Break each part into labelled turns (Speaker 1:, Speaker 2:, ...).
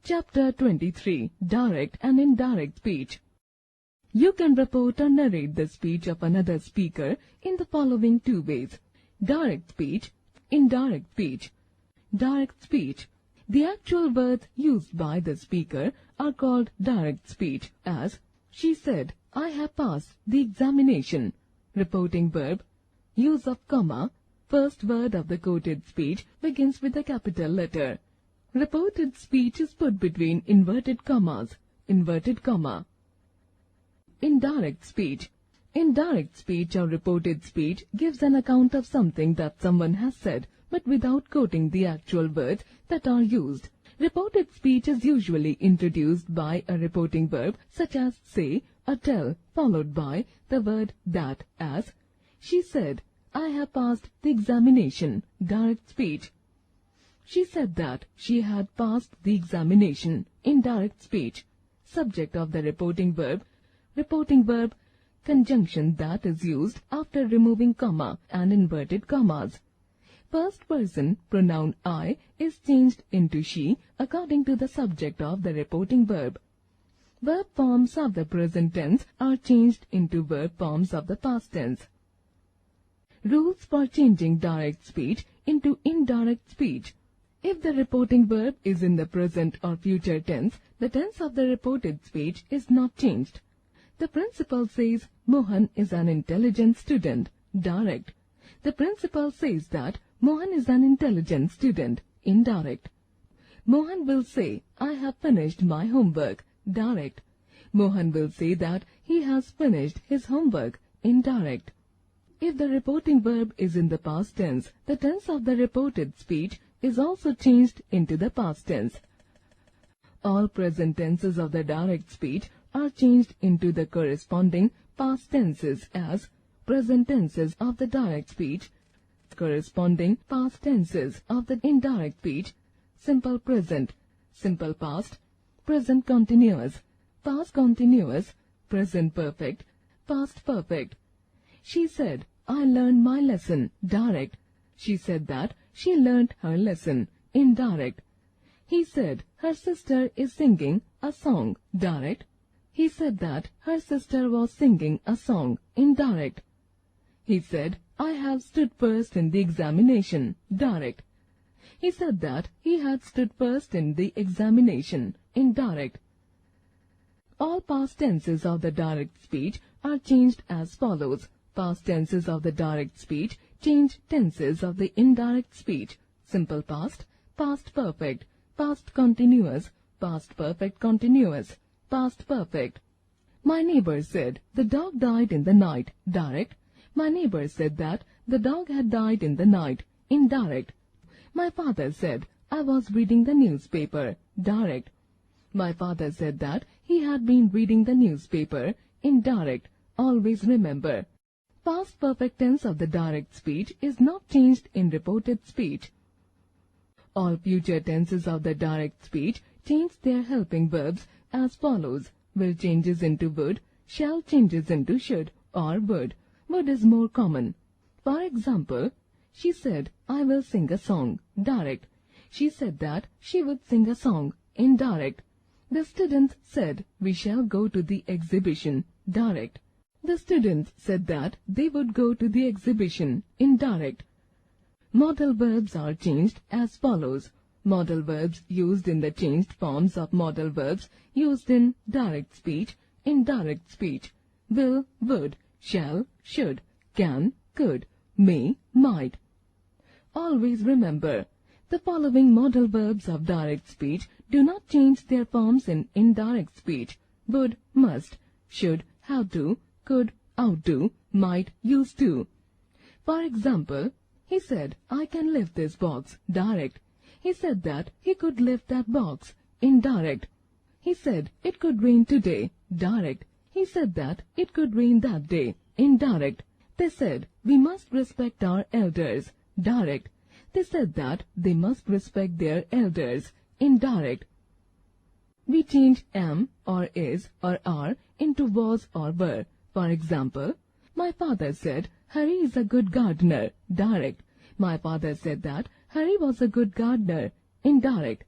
Speaker 1: Chapter 23. Direct and Indirect Speech. You can report or narrate the speech of another speaker in the following two ways: direct speech, indirect speech. Direct speech. The actual words used by the speaker are called direct speech, as she said, I have passed the examination. Reporting verb. Use of comma. First word of the quoted speech begins with a capital letter. Reported speech is put between inverted commas. Inverted comma. Indirect speech. Indirect speech or reported speech gives an account of something that someone has said, but without quoting the actual words that are used. Reported speech is usually introduced by a reporting verb such as say or tell, followed by the word that, as she said, I have passed the examination. Direct speech. She said that she had passed the examination. Indirect speech. Subject of the reporting verb. Reporting verb. Conjunction that is used after removing comma and inverted commas. First person pronoun I is changed into she according to the subject of the reporting verb. Verb forms of the present tense are changed into verb forms of the past tense. Rules for changing direct speech into indirect speech. If the reporting verb is in the present or future tense, the tense of the reported speech is not changed. The principal says, Mohan is an intelligent student. Direct. The principal says that Mohan is an intelligent student. Indirect. Mohan will say, I have finished my homework. Direct. Mohan will say that he has finished his homework. Indirect. If the reporting verb is in the past tense, the tense of the reported speech is also changed into the past tense. All present tenses of the direct speech are changed into the corresponding past tenses as present tenses of the direct speech, corresponding past tenses of the indirect speech, simple present, simple past, present continuous, past continuous, present perfect, past perfect. She said, I learned my lesson. Direct. She said that she learned her lesson. Indirect. He said her sister is singing a song. Direct. He said that her sister was singing a song. Indirect. He said, I have stood first in the examination. Direct. He said that he had stood first in the examination. Indirect. All past tenses of the direct speech are changed as follows. Past tenses of the direct speech change tenses of the indirect speech. Simple past, past perfect, past continuous, past perfect continuous, past perfect. My neighbor said, the dog died in the night. Direct. My neighbor said that the dog had died in the night. Indirect. My father said, I was reading the newspaper. Direct. My father said that he had been reading the newspaper. Indirect. Always remember. Past perfect tense of the direct speech is not changed in reported speech. All future tenses of the direct speech change their helping verbs as follows. Will changes into would, shall changes into should or would. Would is more common. For example, she said, I will sing a song. Direct. She said that she would sing a song. Indirect. The students said, we shall go to the exhibition. Direct. The students said that they would go to the exhibition. Indirect. Modal verbs are changed as follows. Modal verbs used in the changed forms of modal verbs used in direct speech, indirect speech. Will, would, shall, should, can, could, may, might. Always remember, the following modal verbs of direct speech do not change their forms in indirect speech. Would, must, should, have to, could, ought to, might, used to. For example, he said, I can lift this box. Direct. He said that he could lift that box. Indirect. He said it could rain today. Direct. He said that it could rain that day. Indirect. They said, we must respect our elders. Direct. They said that they must respect their elders. Indirect. We change am or is or are into was or were. For example, my father said, Harry is a good gardener. Direct. My father said that Harry was a good gardener. Indirect.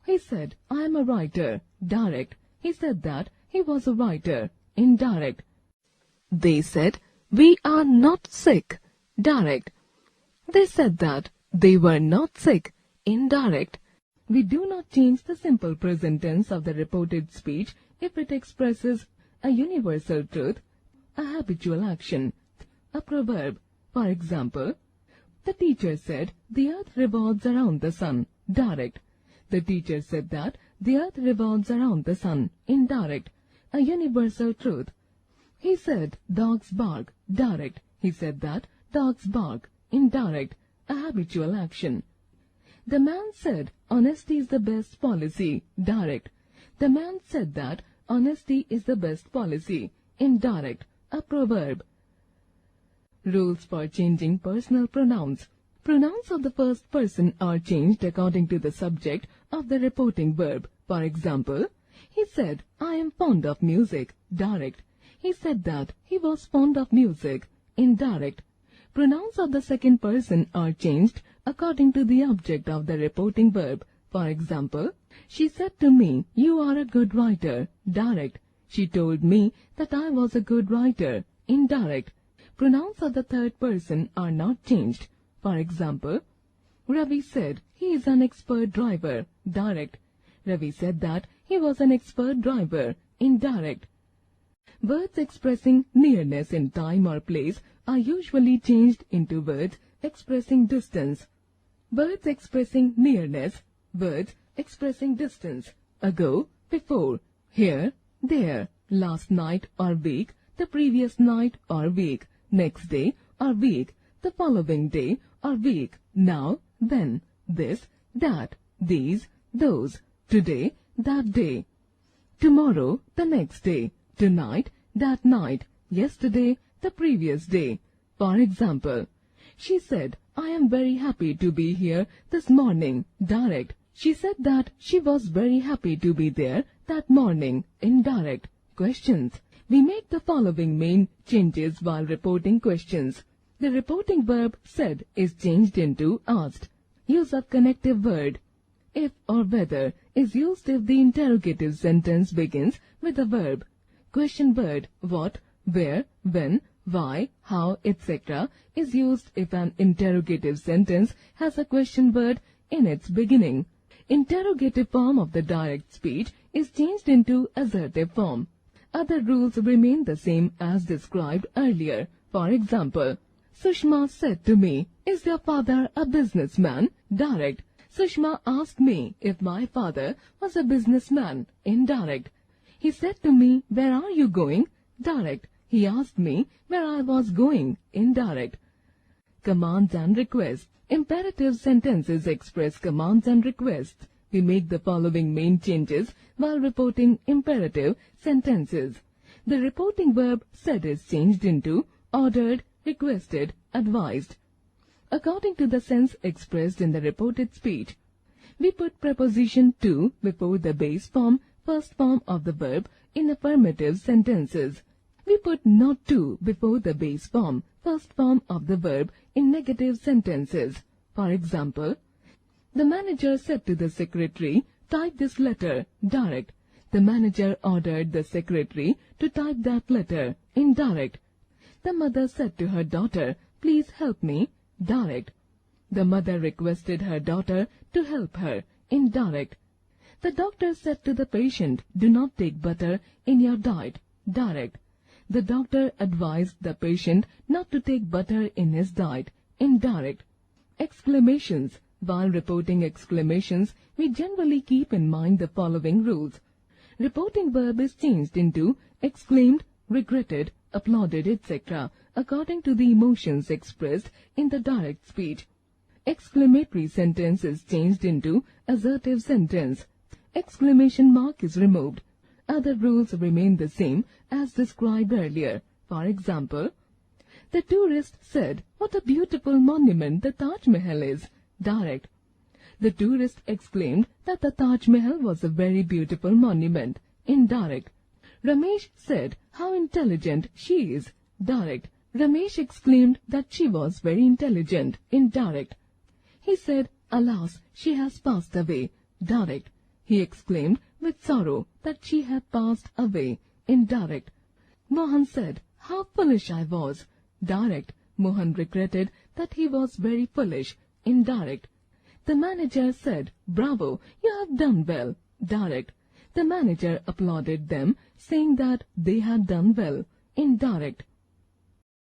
Speaker 1: He said, I am a writer. Direct. He said that he was a writer. Indirect. They said, we are not sick. Direct. They said that they were not sick. Indirect. We do not change the simple present tense of the reported speech if it expresses a universal truth, a habitual action, a proverb. For example, the teacher said the earth revolves around the sun. Direct. The teacher said that the earth revolves around the sun. Indirect. A universal truth. He said dogs bark. Direct. He said that dogs bark. Indirect. A habitual action. The man said honesty is the best policy. Direct. The man said that honesty is the best policy. Indirect. A proverb. Rules for changing personal pronouns. Pronouns of the first person are changed according to the subject of the reporting verb. For example, he said, I am fond of music. Direct. He said that he was fond of music. Indirect. Pronouns of the second person are changed according to the object of the reporting verb. For example, she said to me, you are a good writer. Direct. She told me that I was a good writer. Indirect. Pronouns of the third person are not changed. For example, Ravi said he is an expert driver. Direct. Ravi said that he was an expert driver. Indirect. Words expressing nearness in time or place are usually changed into words expressing distance. Words expressing nearness. Words expressing distance. Ago, before, here, there, last night or week, the previous night or week, next day or week, the following day or week, now, then, this, that, these, those, today, that day, tomorrow, the next day, tonight, that night, yesterday, the previous day. For example, she said, I am very happy to be here this morning. Direct. She said that she was very happy to be there that morning. Indirect. Questions. We make the following main changes while reporting questions. The reporting verb said is changed into asked. Use of connective word. If or whether is used if the interrogative sentence begins with a verb. Question word what, where, when, why, how, etc. is used if an interrogative sentence has a question word in its beginning. Interrogative form of the direct speech is changed into assertive form. Other rules remain the same as described earlier. For example, Sushma said to me, is your father a businessman? Direct. Sushma asked me if my father was a businessman. Indirect. He said to me, where are you going? Direct. He asked me where I was going. Indirect. Commands and requests. Imperative sentences express commands and requests. We make the following main changes while reporting imperative sentences. The reporting verb said is changed into ordered, requested, advised. According to the sense expressed in the reported speech, we put preposition to before the base form, first form of the verb in affirmative sentences. We put not to before the base form, first form of the verb in negative sentences. For example, the manager said to the secretary, type this letter. Direct. The manager ordered the secretary to type that letter. Indirect. The mother said to her daughter, please help me. Direct. The mother requested her daughter to help her. Indirect. The doctor said to the patient, do not take butter in your diet. Direct. The doctor advised the patient not to take butter in his diet. Indirect. Exclamations. While reporting exclamations, we generally keep in mind the following rules. Reporting verb is changed into exclaimed, regretted, applauded, etc. according to the emotions expressed in the direct speech. Exclamatory sentence is changed into assertive sentence. Exclamation mark is removed. Other rules remain the same as described earlier. For example, the tourist said, what a beautiful monument the Taj Mahal is. Direct. The tourist exclaimed that the Taj Mahal was a very beautiful monument. Indirect. Ramesh said, how intelligent she is. Direct. Ramesh exclaimed that she was very intelligent. Indirect. He said, alas, she has passed away. Direct. He exclaimed with sorrow that she had passed away. Indirect. Mohan said, "How foolish I was." Direct. Mohan regretted that he was very foolish. Indirect. The manager said, "Bravo, you have done well." Direct. The manager applauded them, saying that they had done well. Indirect.